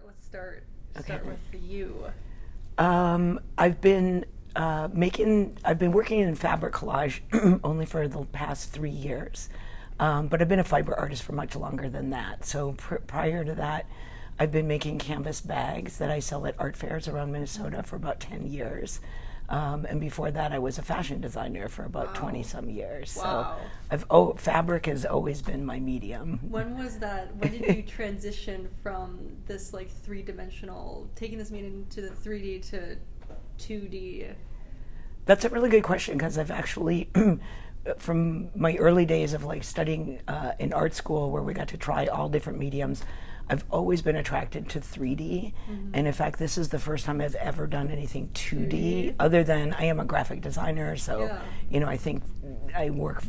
let's start with you. I've been working in fabric collage only for the past 3 years, but I've been a fiber artist for much longer than that. So prior to that, I've been making canvas bags that I sell at art fairs around Minnesota for about 10 years. And before that, I was a fashion designer for about 20 some years. Wow. So fabric has always been my medium. When was that? When did you transition from this like three-dimensional, taking this medium to the 3D to 2D? That's a really good question, because I've actually, from my early days of like studying in art school where we got to try all different mediums, I've always been attracted to 3D. And in fact, this is the first time I've ever done anything 2D, other than I am a graphic designer. So, I think I work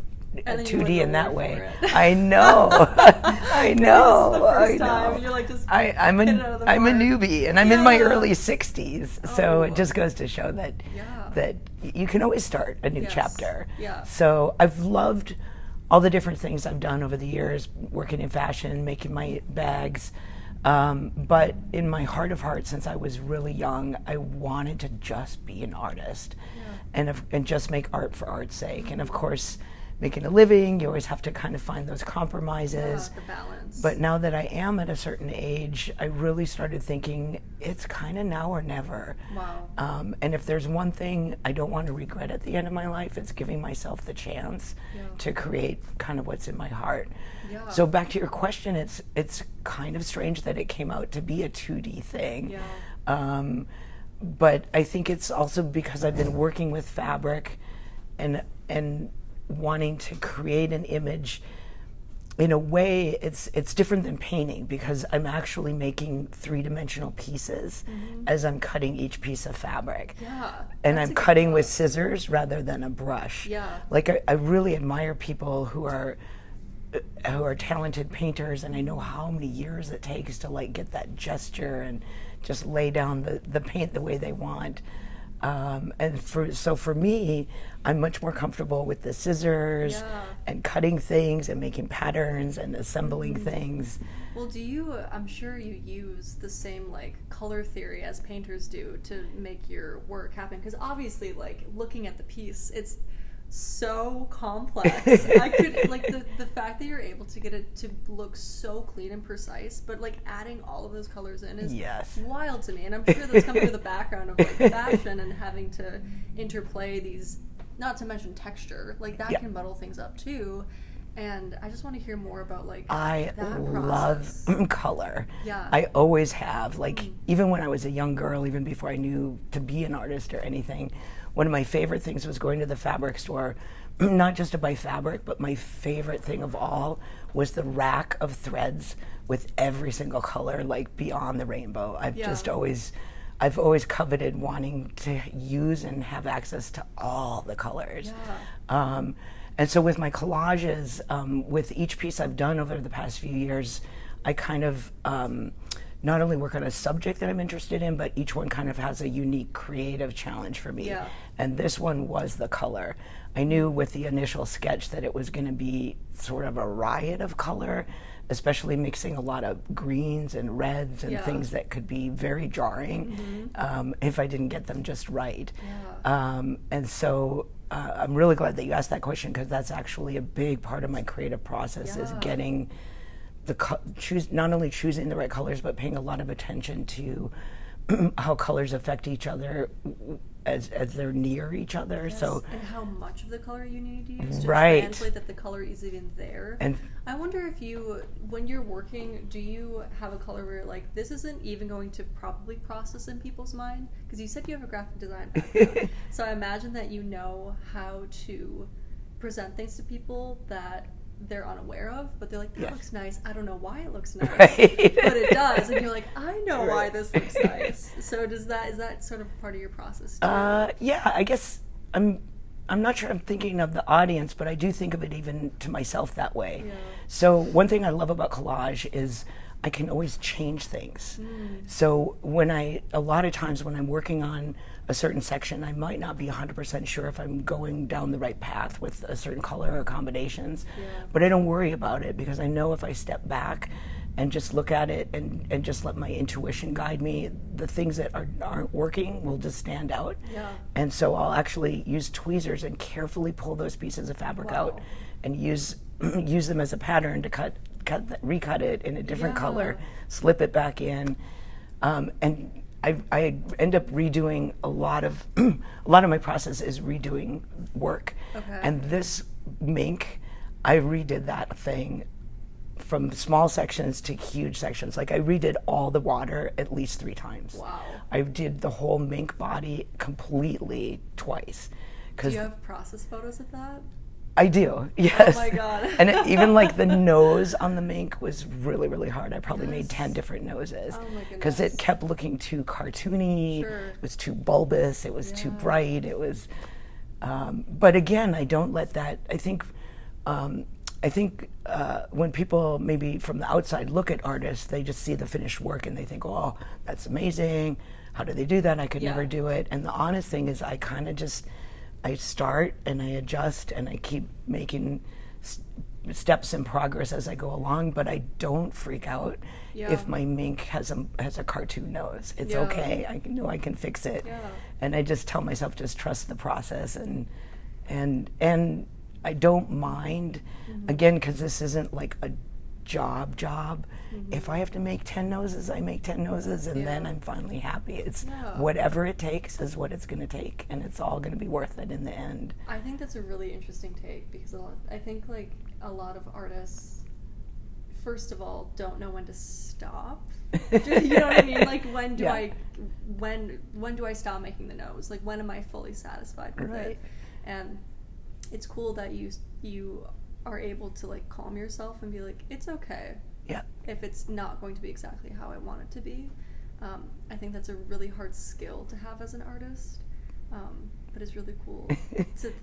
at 2D in that way. I know. I know. This is the first time. You're like just I'm a newbie, and I'm in my early 60s. So it just goes to show that that you can always start a new chapter. Yeah. So I've loved all the different things I've done over the years, working in fashion, making my bags. But in my heart of hearts, since I was really young, I wanted to just be an artist and just make art for art's sake. And of course, making a living, you always have to kind of find those compromises. The balance. But now that I am at a certain age, I really started thinking it's kind of now or never. Wow. And if there's one thing I don't want to regret at the end of my life, it's giving myself the chance to create kind of what's in my heart. Yeah. So back to your question, it's kind of strange that it came out to be a 2D thing. Yeah. But I think it's also because I've been working with fabric and wanting to create an image. In a way, it's different than painting, because I'm actually making three-dimensional pieces as I'm cutting each piece of fabric. Yeah. And I'm cutting with scissors rather than a brush. Yeah. Like I really admire people who are talented painters, and I know how many years it takes to like get that gesture and just lay down the paint the way they want. And for me, I'm much more comfortable with the scissors and cutting things and making patterns and assembling things. Well, I'm sure you use the same like color theory as painters do to make your work happen, because obviously like looking at the piece, it's so complex. I could like the fact that you're able to get it to look so clean and precise, but like adding all of those colors in is wild to me. And I'm sure that's coming through the background of like fashion and having to interplay these, not to mention texture, like that can muddle things up too. And I just want to hear more about like I that love process. color. Yeah. I always have. Like even when I was a young girl, even before I knew to be an artist or anything, one of my favorite things was going to the fabric store, not just to buy fabric, but my favorite thing of all was the rack of threads with every single color, like beyond the rainbow. I've always coveted wanting to use and have access to all the colors. Yeah. And so with my collages, with each piece I've done over the past few years, I kind of not only work on a subject that I'm interested in, but each one kind of has a unique creative challenge for me. Yeah. And this one was the color. I knew with the initial sketch that it was going to be sort of a riot of color, especially mixing a lot of greens and reds and things that could be very jarring if I didn't get them just right. Yeah. And so I'm really glad that you asked that question, because that's actually a big part of my creative process is getting not only choosing the right colors, but paying a lot of attention to how colors affect each other as they're near each other. Yes, So and how much of the color you need to use to translate that the color is even there. And I wonder if you, when you're working, do you have a color where like this isn't even going to probably process in people's mind? Because you said you have a graphic design background, so I imagine that you know how to present things to people that they're unaware of, but they're like, that looks nice. I don't know why it looks nice, but it does. And you're like, I know why this looks nice. So is that sort of part of your process too? Yeah, I guess I'm not sure I'm thinking of the audience, but I do think of it even to myself that way. Yeah. So one thing I love about collage is I can always change things. So a lot of times when I'm working on a certain section, I might not be 100% sure if I'm going down the right path with a certain color or combinations, but I don't worry about it, because I know if I step back and just look at it and just let my intuition guide me. The things that aren't working will just stand out. Yeah. And so I'll actually use tweezers and carefully pull those pieces of fabric out and use them as a pattern to recut it in a different color, slip it back in, and I end up redoing a lot of my process is redoing work. Okay. And this mink, I redid that thing from small sections to huge sections. Like I redid all the water at least 3 times. Wow. I did the whole mink body completely twice. Do you have process photos of that? I do, yes. Oh my God. And even like the nose on the mink was really, really hard. I probably made 10 different noses. Oh my goodness. Because it kept looking too cartoony. Sure. It was too bulbous. It was too bright. It was, but again, I don't let that, I think when people maybe from the outside look at artists, they just see the finished work and they think, oh, that's amazing. How do they do that? I could never do it. And the honest thing is I kind of just, I start and I adjust and I keep making steps in progress as I go along, but I don't freak out if my mink has a cartoon nose. It's okay. I know I can fix it. Yeah. And I just tell myself just trust the process and I don't mind again, because this isn't like a job. If I have to make 10 noses, I make 10 noses, and then I'm finally happy. It's whatever it takes is what it's going to take, and it's all going to be worth it in the end. I think that's a really interesting take, because I think like a lot of artists, first of all, don't know when to stop. You know what I mean? Like when do I stop making the nose? Like when am I fully satisfied with it? And it's cool that you are able to like calm yourself and be like, it's okay. Yeah. If it's not going to be exactly how I want it to be. I think that's a really hard skill to have as an artist. But it's really cool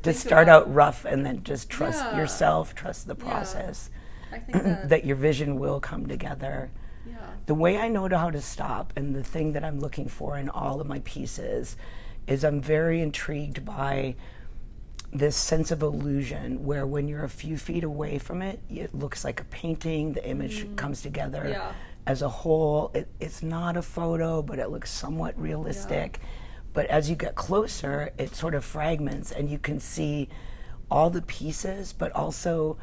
to start out rough and then just trust yourself, trust the process. I think that your vision will come together. Yeah. The way I know how to stop, and the thing that I'm looking for in all of my pieces, is I'm very intrigued by this sense of illusion where when you're a few feet away from it, it looks like a painting, the image comes together as a whole. It's not a photo, but it looks somewhat realistic. But as you get closer, it sort of fragments and you can see all the pieces, but also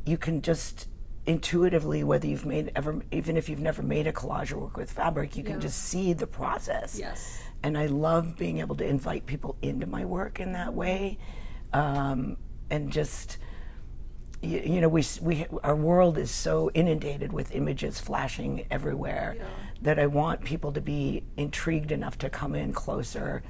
you can just intuitively, whether you've even if you've never made a collage or work with fabric, you can just see the process. Yes. And I love being able to invite people into my work in that way. And just, you know, our world is so inundated with images flashing everywhere that I want people to be intrigued enough to come in closer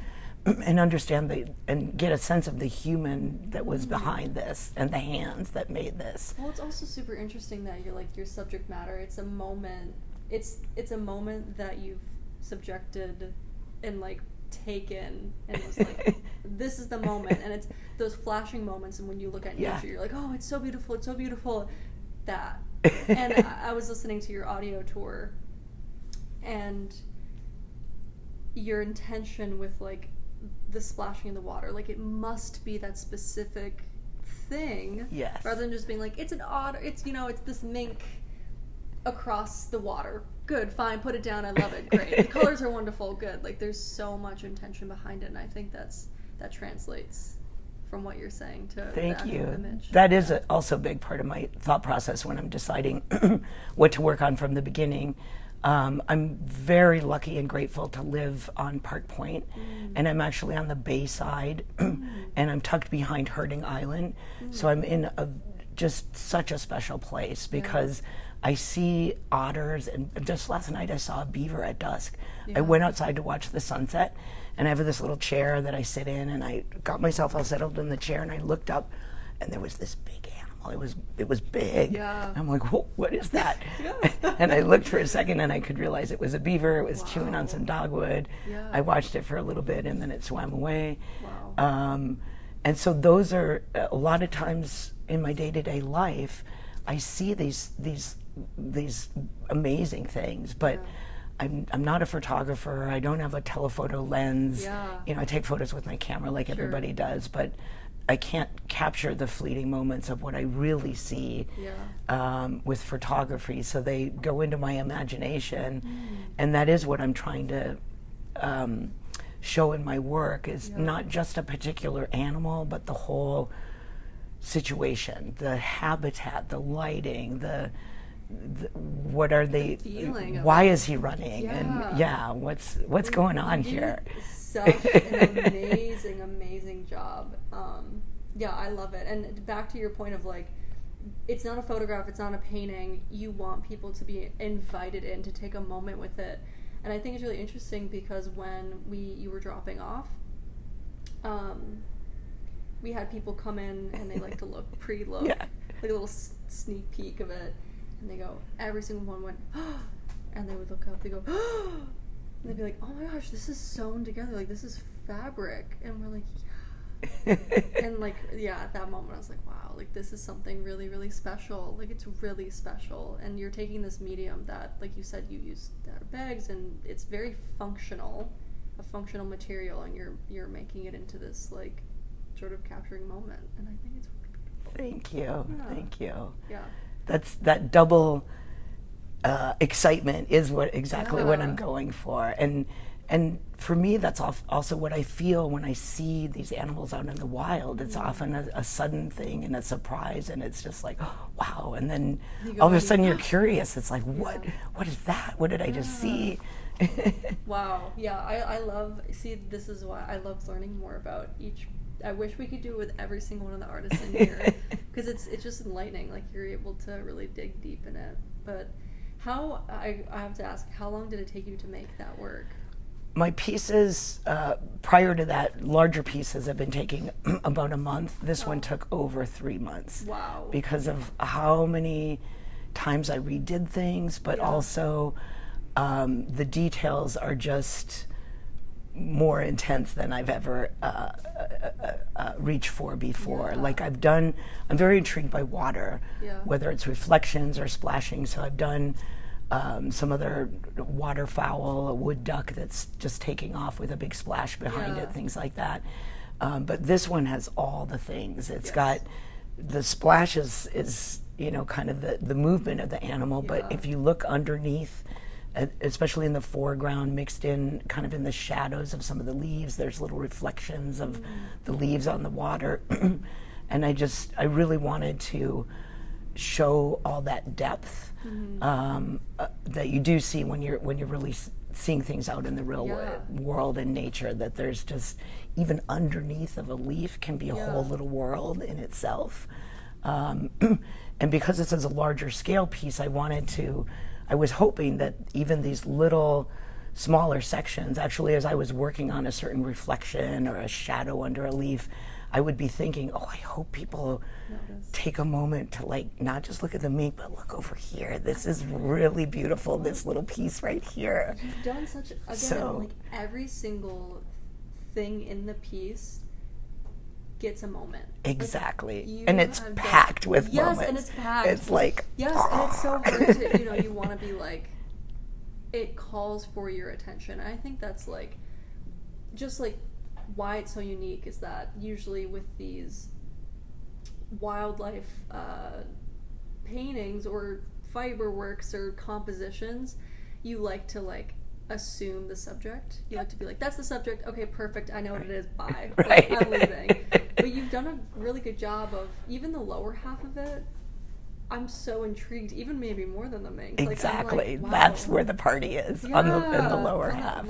and understand and get a sense of the human that was behind this and the hands that made this. Well, it's also super interesting that you're like your subject matter. It's a moment. It's a moment that you've subjected and like taken and was like, this is the moment, and it's those flashing moments. And when you look at nature, you're like, oh, it's so beautiful. It's so beautiful. That. And I was listening to your audio tour, and your intention with like the splashing in the water, like it must be that specific thing, rather than just being like, it's it's this mink across the water. Good, fine, put it down, I love it, great. The colors are wonderful, good. Like there's so much intention behind it, and I think that translates from what you're saying to the actual image. That is also a big part of my thought process when I'm deciding what to work on from the beginning. I'm very lucky and grateful to live on Park Point, and I'm actually on the bay side, and I'm tucked behind Herding Island, so I'm in just such a special place because I see otters, and just last night I saw a beaver at dusk. I went outside to watch the sunset, and I have this little chair that I sit in, and I got myself all settled in the chair, and I looked up, and there was this big animal. It was big. Yeah. I'm like, what is that? And I looked for a second, and I could realize it was a beaver. It was chewing on some dogwood. I watched it for a little bit, and then it swam away. And so those are a lot of times in my day-to-day life, I see these amazing things, but I'm not a photographer. I don't have a telephoto lens. You know, I take photos with my camera like everybody does, but I can't capture the fleeting moments of what I really see with photography. So they go into my imagination, and that is what I'm trying to show in my work, is not just a particular animal, but the whole situation, the habitat, the lighting, the what are they? Why is he running? And what's going on here? Such an amazing job. I love it. And back to your point of like, it's not a photograph, it's not a painting. You want people to be invited in to take a moment with it. And I think it's really interesting because when you were dropping off, we had people come in and they like to pre-look, like a little sneak peek of it. And they go, every single one went, and they would look up, they go, and they'd be like, oh my gosh, this is sewn together, like this is fabric. And we're like, yeah. And like, at that moment I was like, wow, like this is something really, really special. Like it's really special. And you're taking this medium that, like you said, you use bags, and it's very functional, a functional material, and you're making it into this like sort of capturing moment. And I think it's beautiful. Thank you. Thank you. Yeah. That double excitement is what I'm going for, and for me that's also what I feel when I see these animals out in the wild. It's often a sudden thing and a surprise, and it's just like, oh, wow, and then all of a sudden you're curious. It's like, what is that? What did I just see? Wow. I love. See, this is why I love learning more about each. I wish we could do it with every single one of the artists in here, because it's just enlightening. Like you're able to really dig deep in it. But I have to ask, how long did it take you to make that work? My pieces, prior to that, larger pieces have been taking about a month. This one took over 3 months. Wow. Because of how many times I redid things, but also the details are just more intense than I've ever reached for before. Like I'm very intrigued by water, whether it's reflections or splashing. So I've done some other waterfowl, a wood duck that's just taking off with a big splash behind it, things like that. But this one has all the things. It's got the splash is kind of the movement of the animal, but if you look underneath, especially in the foreground, mixed in kind of in the shadows of some of the leaves, there's little reflections of the leaves on the water. And I really wanted to show all that depth that you do see when you're really seeing things out in the real world in nature, that there's just, even underneath of a leaf can be a whole little world in itself. And because this is a larger scale piece, I was hoping that even these little smaller sections, actually as I was working on a certain reflection or a shadow under a leaf, I would be thinking, I hope people take a moment to like not just look at the mink, but look over here. This is really beautiful, this little piece right here. You've done such, like every single thing in the piece gets a moment. Exactly. Like, and it's packed with moments. Yes, and it's packed. It's like, yes, and it's so hard to, you want to be like, it calls for your attention. And I think that's like, just like why it's so unique is that usually with these wildlife paintings or fiber works or compositions, you like to like assume the subject. You like to be like, that's the subject, okay, perfect, I know what it is, bye. Like, I'm leaving. But you've done a really good job of even the lower half of it. I'm so intrigued, even maybe more than the mink. Exactly. Like, wow. That's where the party is, in the lower half.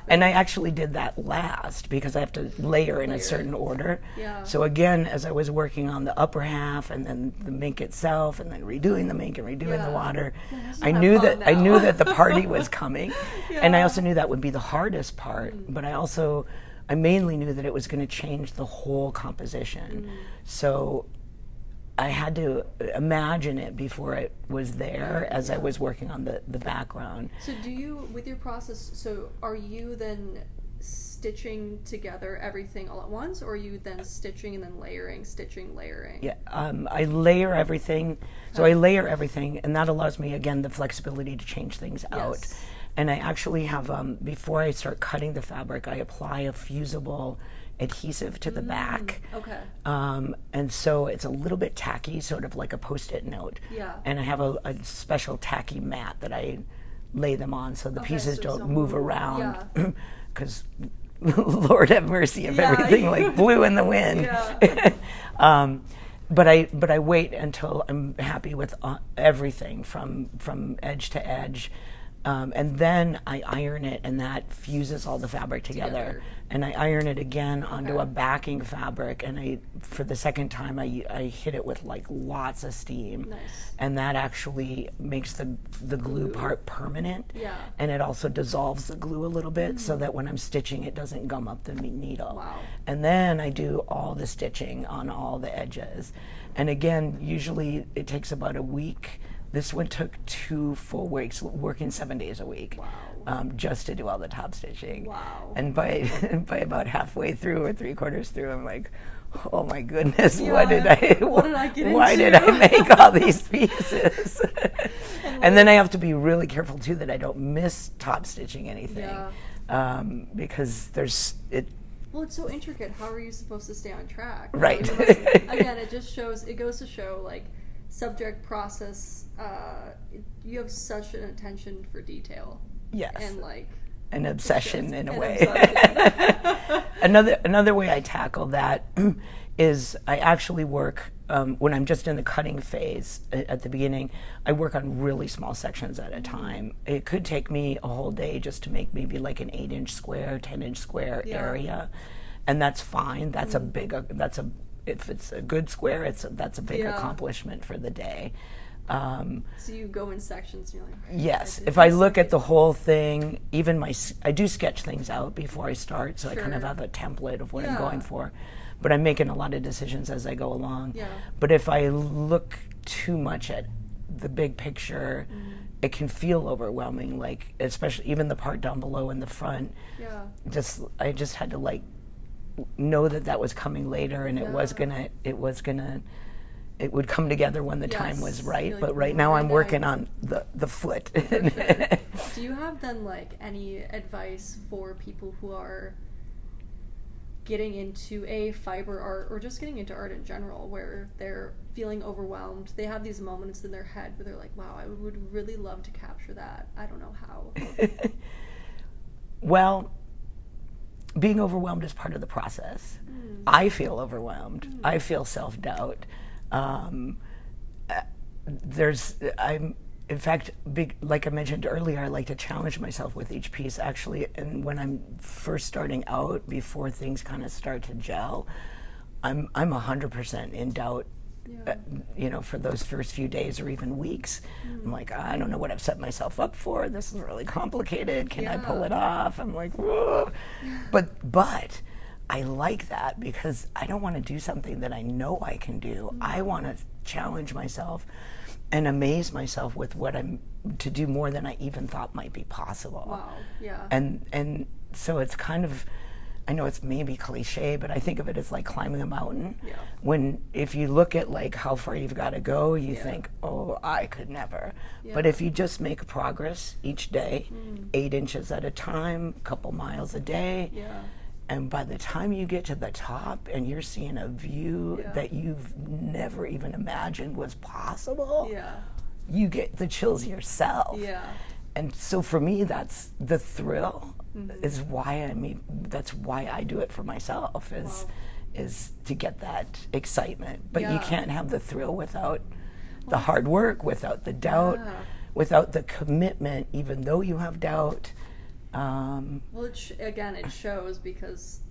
And I actually did that last because I have to layer in a certain order. Yeah. So again, as I was working on the upper half and then the mink itself and then redoing the mink and redoing the water, I knew that the party was coming. And I also knew that would be the hardest part, but I mainly knew that it was going to change the whole composition. So I had to imagine it before it was there as I was working on the background. So do you, with your process, so are you then stitching together everything all at once, or are you then stitching and then layering, stitching, layering? Yeah, I layer everything. So I layer everything, and that allows me, again, the flexibility to change things out. And I actually have, before I start cutting the fabric, I apply a fusible adhesive to the back. Okay. And so it's a little bit tacky, sort of like a Post-it note. Yeah. And I have a special tacky mat that I lay them on so the pieces so don't move around. Yeah. Because Lord have mercy if everything like blew in the wind. Yeah. But I wait until I'm happy with everything from edge to edge. And then I iron it, and that fuses all the fabric together. And I iron it again onto a backing fabric, and for the second time, I hit it with like lots of steam. Nice. And that actually makes the glue part permanent. Yeah. And it also dissolves the glue a little bit so that when I'm stitching, it doesn't gum up the needle. Wow. And then I do all the stitching on all the edges. And again, usually it takes about a week. This one took 2 full weeks, working 7 days a week. Wow. Just to do all the top stitching. Wow. And by about halfway through or 3/4 through, I'm like, oh my goodness, Yeah, what did I get why into? did I make all these pieces? And then I have to be really careful too that I don't miss top stitching anything. Yeah. Because Well, it's so intricate. How are you supposed to stay on track? Right. Again, it goes to show, like, subject, process, you have such an attention for detail. Yes. And, like, an obsession in a way. Obsession. Another way I tackle that is I actually work, when I'm just in the cutting phase at the beginning, I work on really small sections at a time. It could take me a whole day just to make maybe like an 8-inch square, 10-inch square area. And that's fine. That's if it's a good square, that's a big accomplishment for the day. So you go in sections and you're like... Yes. If I look at the whole thing, even I do sketch things out before I start, so I kind of have a template of what I'm going for. But I'm making a lot of decisions as I go along. Yeah. But if I look too much at the big picture, it can feel overwhelming, like, especially even the part down below in the front. Yeah. I just had to, like, know that was coming later, and it would come together when the time was right. Like, but right now I'm working on the foot. Sure. Do you have then, like, any advice for people who are getting into fiber art or just getting into art in general, where they're feeling overwhelmed? They have these moments in their head where they're like, wow, I would really love to capture that. I don't know how. Well, being overwhelmed is part of the process. I feel overwhelmed. I feel self-doubt. In fact, like I mentioned earlier, I like to challenge myself with each piece, actually. And when I'm first starting out, before things kind of start to gel, I'm 100% in doubt. For those first few days or even weeks. I'm like, I don't know what I've set myself up for. This is really complicated. Can I pull it off? I'm like, whoa. But I like that because I don't want to do something that I know I can do. I want to challenge myself and amaze myself with what I'm to do more than I even thought might be possible. Wow. Yeah. And so it's kind of, I know it's maybe cliche, but I think of it as like climbing a mountain. Yeah. If you look at like how far you've got to go, you think, oh, I could never. Yeah. But if you just make progress each day, 8 inches at a time, a couple miles a day, and by the time you get to the top and you're seeing a view that you've never even imagined was possible, you get the chills yourself. Yeah. And so for me, that's the thrill. Is why that's why I do it for myself, is to get that excitement. But you can't have the thrill without the hard work, without the doubt, without the commitment, even though you have doubt. Well, it shows because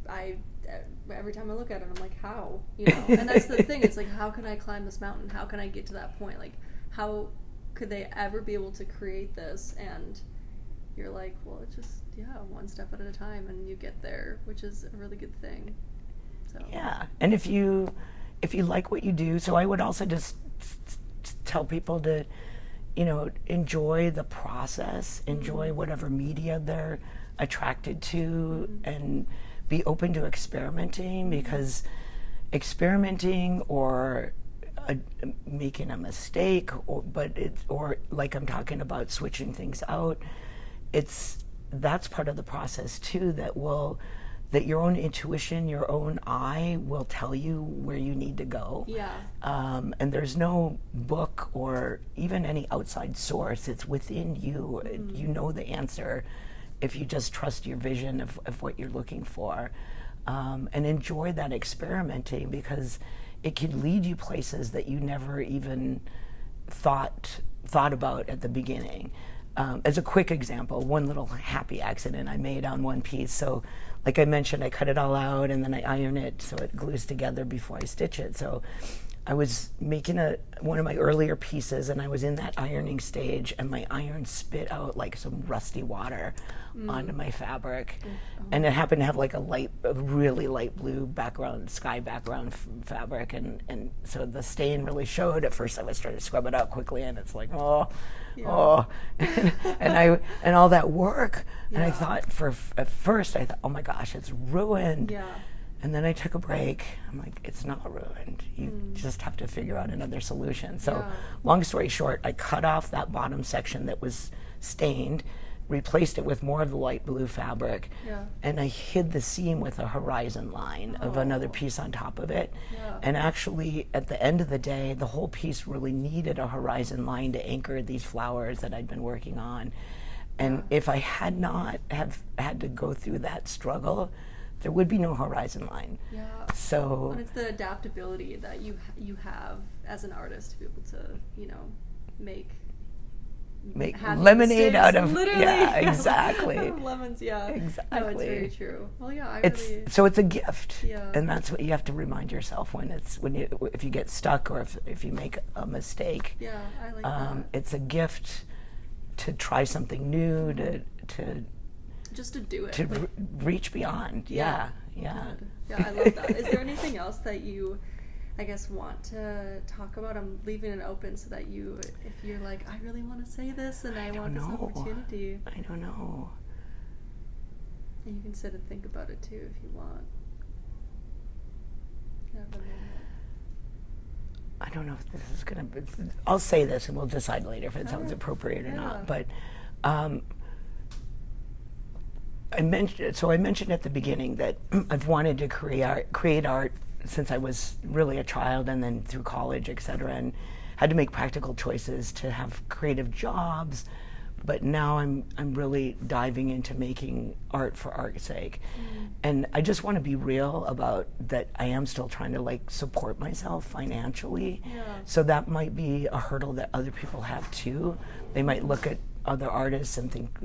every time I look at it, I'm like, how? And that's the thing. It's like, how can I climb this mountain? How can I get to that point? Like, how could they ever be able to create this? And you're like, well, it's just, one step at a time, and you get there, which is a really good thing. So. Yeah, and if you like what you do, so I would also just tell people to, enjoy the process, enjoy whatever media they're attracted to, and be open to experimenting, because experimenting or making a mistake, or like I'm talking about switching things out. That's part of the process too. That your own intuition, your own eye will tell you where you need to go. Yeah. And there's no book or even any outside source. It's within you. You know the answer if you just trust your vision of what you're looking for. And enjoy that experimenting, because it can lead you places that you never even thought about at the beginning. As a quick example, one little happy accident I made on one piece. So, like I mentioned, I cut it all out and then I iron it so it glues together before I stitch it. So I was making one of my earlier pieces, and I was in that ironing stage, and my iron spit out like some rusty water onto my fabric. And it happened to have like a really light blue background, sky background fabric, and so the stain really showed. At first I was trying to scrub it out quickly, and it's like, and all that work. And I thought, at first I thought, oh my gosh, it's ruined. Yeah. And then I took a break. I'm like, it's not ruined. You just have to figure out another solution. So long story short, I cut off that bottom section that was stained, replaced it with more of the light blue fabric, and I hid the seam with a horizon line of another piece on top of it. And actually, at the end of the day, the whole piece really needed a horizon line to anchor these flowers that I'd been working on. And if I had not have had to go through that struggle, there would be no horizon line. Yeah. So. And it's the adaptability that you have as an artist to be able to, make lemonade out of literally. Yeah, exactly. Out of lemons, yeah. Exactly. No, it's very true. Well, yeah, So it's a gift. Yeah. And that's what you have to remind yourself if you get stuck, or if you make a mistake. Yeah, I like that. It's a gift to try something new, to just to do it. To reach beyond. Yeah. Yeah, I love that. Is there anything else that you, I guess, want to talk about? I'm leaving it open so that if you're like, I really want to say this and I want this opportunity. I don't know. And you can sit and think about it too if you want. I don't know if this is going to. I'll say this and we'll decide later if it sounds appropriate or not. But I mentioned at the beginning that I've wanted to create art since I was really a child, and then through college, etc., and had to make practical choices to have creative jobs. But now I'm really diving into making art for art's sake. And I just want to be real about that. I am still trying to support myself financially. So that might be a hurdle that other people have too. They might look at other artists and think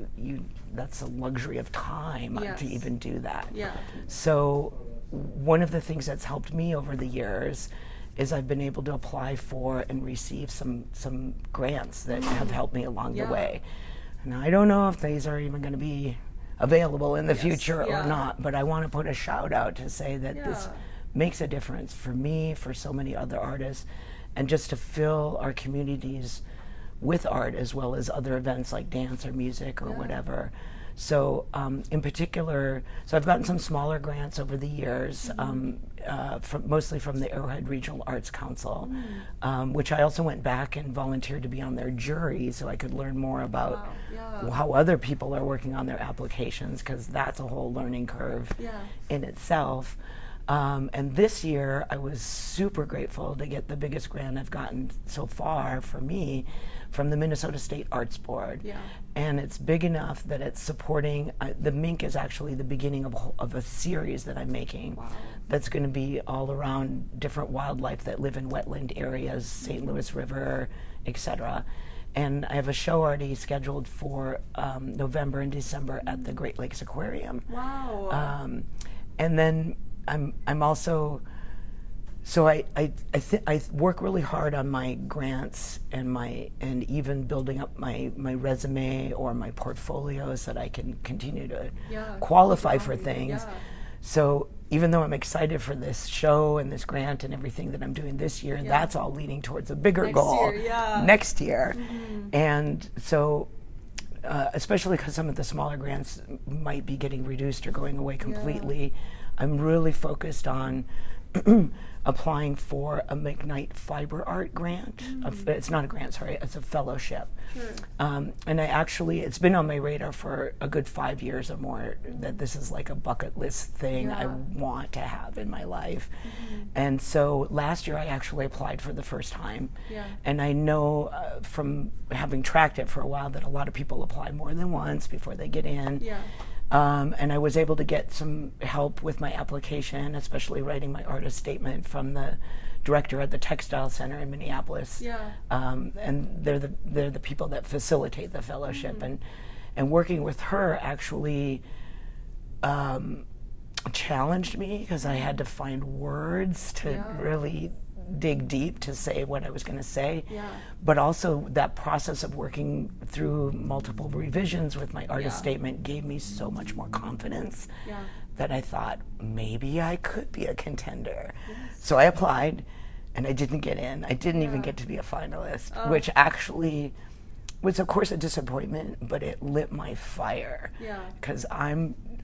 that's a luxury of time to even do that. So one of the things that's helped me over the years is I've been able to apply for and receive some grants that have helped me along the way. And I don't know if these are even going to be available in the future or not, but I want to put a shout out to say that this makes a difference for me, for so many other artists, and just to fill our communities with art as well as other events like dance or music or whatever. So in particular, I've gotten some smaller grants over the years, mostly from the Arrowhead Regional Arts Council, which I also went back and volunteered to be on their jury so I could learn more about how other people are working on their applications, because that's a whole learning curve in itself. And this year, I was super grateful to get the biggest grant I've gotten so far for me from the Minnesota State Arts Board. And it's big enough that it's supporting, the Mink is actually the beginning of a series that I'm making that's going to be all around different wildlife that live in wetland areas, St. Louis River, etc. And I have a show already scheduled for November and December at the Great Lakes Aquarium. And then I'm also, so I work really hard on my grants and even building up my resume or my portfolio so that I can continue to qualify for things. So even though I'm excited for this show and this grant and everything that I'm doing this year, that's all leading towards a bigger goal next year. And so especially because some of the smaller grants might be getting reduced or going away completely, I'm really focused on applying for a McKnight Fiber Art grant. It's not a grant, sorry, it's a fellowship. Sure. And it's been on my radar for a good 5 years or more that this is like a bucket list thing I want to have in my life. And so last year I actually applied for the first time. Yeah. And I know from having tracked it for a while that a lot of people apply more than once before they get in. Yeah. And I was able to get some help with my application, especially writing my artist statement from the director at the Textile Center in Minneapolis. Yeah. And they're the people that facilitate the fellowship, and working with her actually challenged me because I had to find words to really dig deep to say what I was going to say. Yeah. But also that process of working through multiple revisions with my artist statement gave me so much more confidence that I thought maybe I could be a contender. Yes. So I applied and I didn't get in. I didn't even get to be a finalist, which actually was of course a disappointment, but it lit my fire. Yeah. Because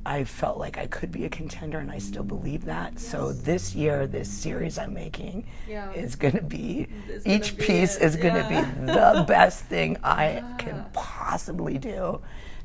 I felt like I could be a contender, and I still believe that. Yes. So this year, this series I'm making is going to be, each piece is going to be the best thing I can possibly do.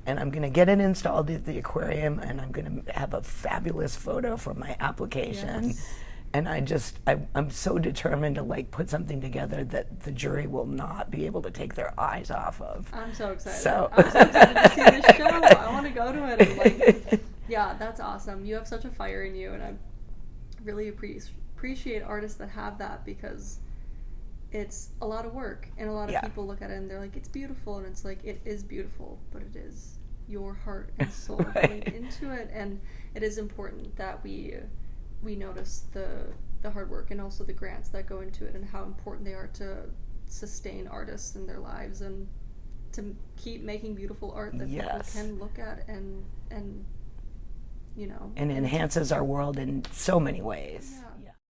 And I'm going to get it installed at the aquarium, and I'm going to have a fabulous photo from my application. Yes. And I'm so determined to like put something together that the jury will not be able to take their eyes off of. I'm so excited. I'm so excited to see this show. I want to go to it. And like, yeah, that's awesome. You have such a fire in you, and I really appreciate artists that have that, because it's a lot of work, and a lot of people look at it and they're like, it's beautiful, and it's like, it is beautiful, but it is your heart and soul going into it, and it is important that we notice the hard work and also the grants that go into it, and how important they are to sustain artists in their lives and to keep making beautiful art that people can look at and you know, and enhances our world in so many ways. Yeah.